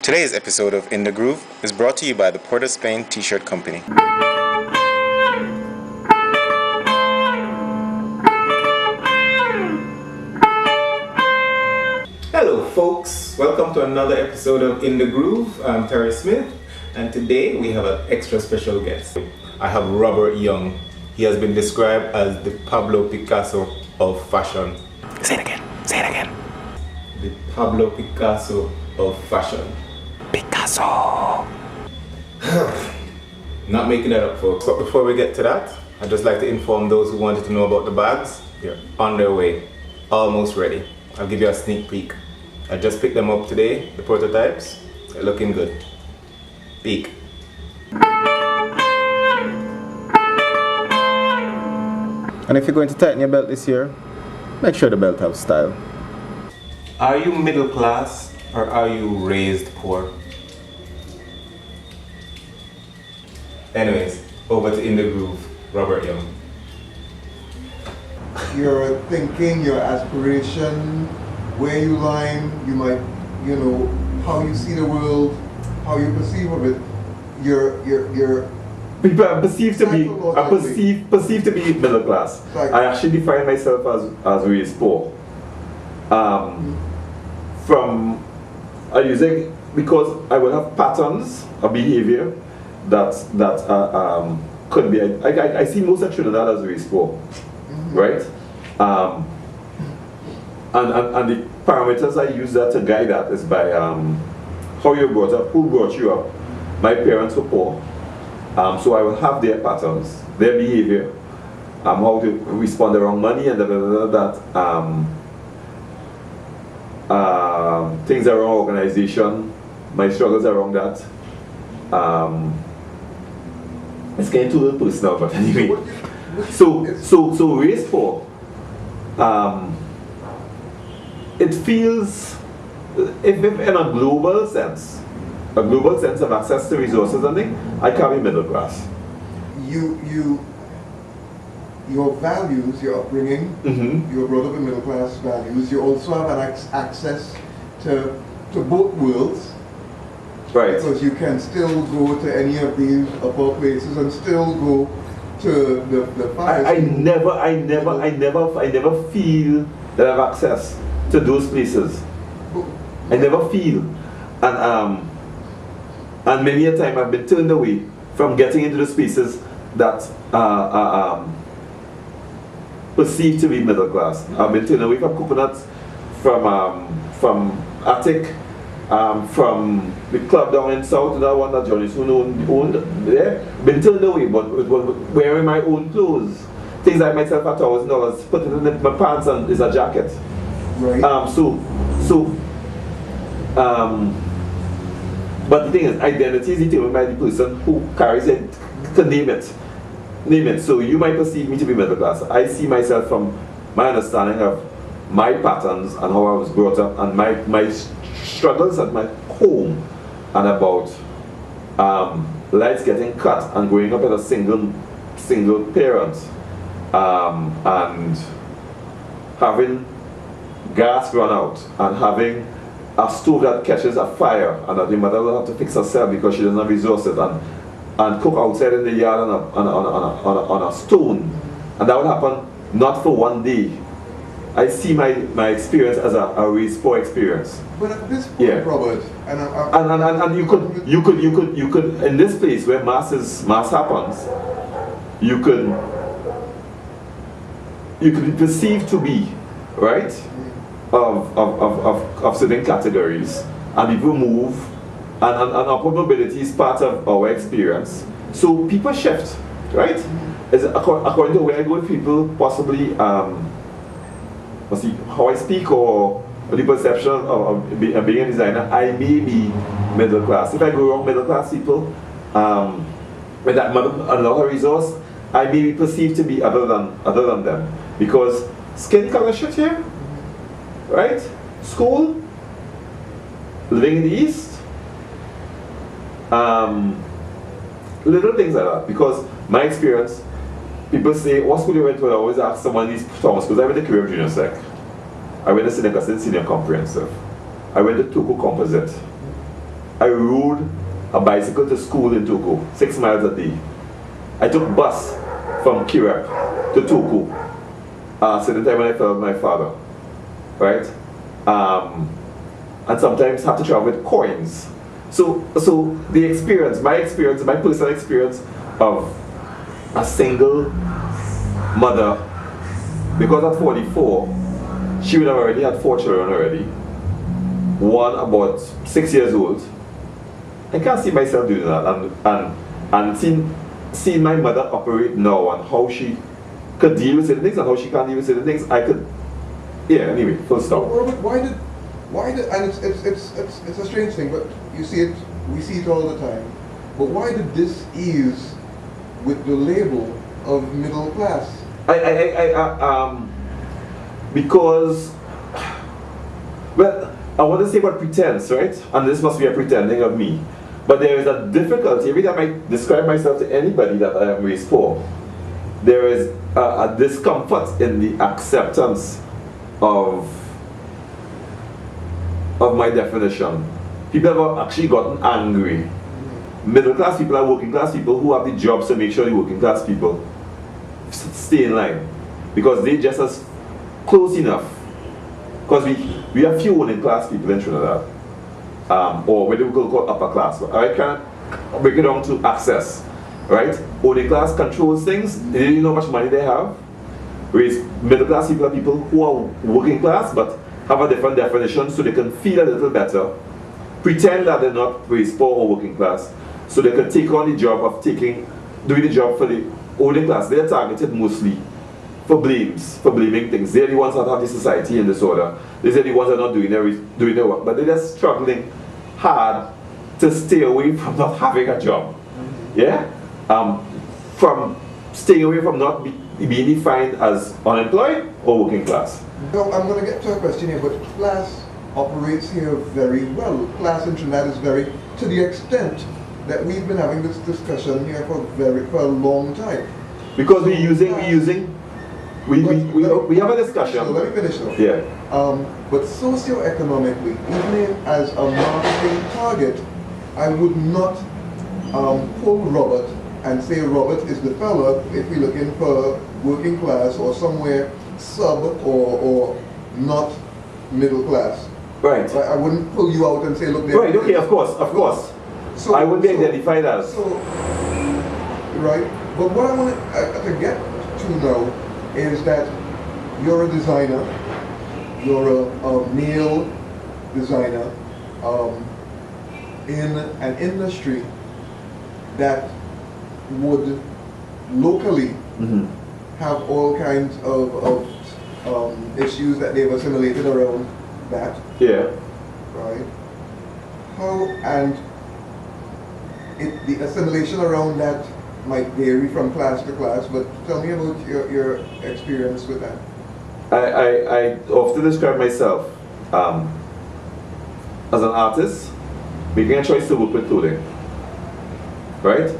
Today's episode of In the Groove is brought to you by the Port of Spain T-shirt company. Hello folks, welcome to another episode of In the Groove. I'm Terry Smith and today we have an extra special guest. I have Robert Young. He has been described as the Pablo Picasso of fashion. Say it again. The Pablo Picasso of fashion. Picasso! Not making that up, folks. But before we get to that, I'd just like to inform those who wanted to know about the bags. They're on their way. Almost ready. I'll give you a sneak peek. I just picked them up today, the prototypes. They're looking good. Peek. And if you're going to tighten your belt this year, make sure the belt has style. Are you middle class or are you raised poor? Anyways, over to In the Groove, Robert Young. Your thinking, your aspiration, where you line, you might, how you see the world, how you perceive of it, your people are perceived to be middle class. I actually define myself as raised poor. I use it because I will have patterns of behavior that could be. I see most of Trinidad as raised poor, right? And the parameters I use that to guide that is by how you're brought up, who brought you up. My parents were poor. So I will have their patterns, their behavior, how to respond around money and things around organization, my struggles around that. It's getting too little personal, but anyway. So race poor. It feels, if in a global sense of access to resources and things, I can be middle class. Your values, your upbringing, you're brought up in middle class values. You also have an access to both worlds, right? Because you can still go to any of these upper places and still go to the I never feel that I have access to those places. I never feel, and many a time I've been turned away from getting into the spaces that perceived to be middle class. I've been turned away from coconuts, from Attic, from the club down in South, that one that Johnny Soon owned there. Been turned away, but wearing my own clothes. Things I myself at $1,000, put it in my pants and is a jacket. Right. But the thing is, identity is determined by the person who carries it, to name it. So you might perceive me to be middle class. I see myself from my understanding of my patterns and how I was brought up and my struggles at my home and about lights getting cut and growing up as a single parent and having gas run out and having a stove that catches a fire and that the mother will have to fix herself because she doesn't have resources and cook outside in the yard on a stone, and that would happen not for one day. I see my experience as a raised poor experience. But at this point, Robert, and you could in this place where mass happens, you could be perceived to be right of certain categories, and people move, and our probability is part of our experience. So people shift, right? According to where I go with people, possibly how I speak or the perception of being a designer, I may be middle class. If I go around middle class people, with that another resource, I may be perceived to be other than them, because skin color shit here, right? School, living in the East, little things like that. Because my experience, people say, what school you went to? I always ask someone these Thomas schools. I went to Career Junior Sec. I went to Senior Comprehensive. I went to Tuku Composite. I rode a bicycle to school in Toko, 6 miles a day. I took bus from Kirep to Toko. So the time when I fell with my father, right? And sometimes have to travel with coins. So the experience, my personal experience of a single mother, because at 44, she would have already had 4 children already. One about 6 years old. I can't see myself doing that, and seeing my mother operate now and how she could deal with certain things and how she can't deal with certain things, I could, yeah. Anyway, full stop. Robert, why did, and it's a strange thing, but you see it, we see it all the time. But why did this ease with the label of middle class? Because, well, I want to say about pretense, right? And this must be a pretending of me. But there is a difficulty, every time I describe myself to anybody that I am raised for, there is a discomfort in the acceptance of my definition. People have actually gotten angry. Middle class people are working class people who have the jobs to make sure the working class people stay in line. Because they just as close enough. Because we have few working class people in Trinidad. Or what we could call upper class. I can't break it down to access. Right? Only class controls things, they don't know how much money they have. Whereas middle class people are people who are working class but have a different definition so they can feel a little better. Pretend that they're not raised poor or working class. So they can take on the job of doing the job for the older class. They're targeted mostly for blaming things. They're the ones that have the society in disorder. They're the ones that are not doing their work. But they're just struggling hard to stay away from not having a job. Yeah? From staying away from not being defined as unemployed or working class. No, I'm going to get to a question here, but class operates here very well. Class in Trinidad is very, to the extent that we've been having this discussion here for a long time. Because we have a discussion. So let me finish now. Yeah. But socioeconomically, even as a marketing target, I would not pull Robert and say Robert is the fella if we're looking for working class or somewhere sub or not middle class. Right. I wouldn't pull you out and say, look, there. Right, okay, of course. So, I would be identified as. So, right. But what I want to get to now is that you're a designer, you're a male designer in an industry that would locally have all kinds of issues that they've assimilated around that. Yeah. Right? The assimilation around that might vary from class to class, but tell me about your experience with that. I often describe myself as an artist making a choice to work with clothing. Right?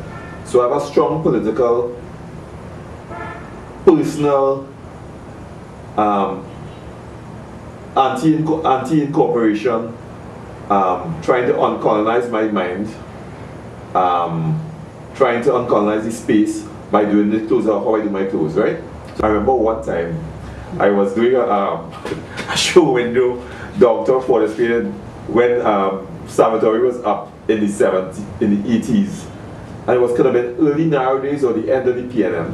So I have a strong political, personal, anti-incorporation, trying to uncolonize my mind, trying to uncolonize the space by doing the clothes or how I do my clothes, right? So I remember one time I was doing a show window downtown for this period when Salvatore was up in the 80s. And it was kind of been early nowadays or the end of the PNM.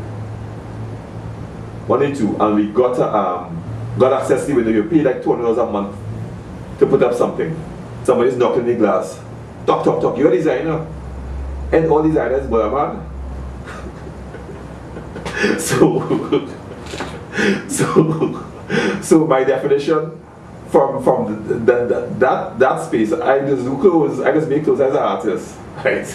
1 and 2, and we got access to the window. You pay like $200 a month to put up something. Somebody's knocking the glass. Talk, you're a designer. And all designers were man. So my definition from that space, I just do clothes, I just make clothes as an artist. Right?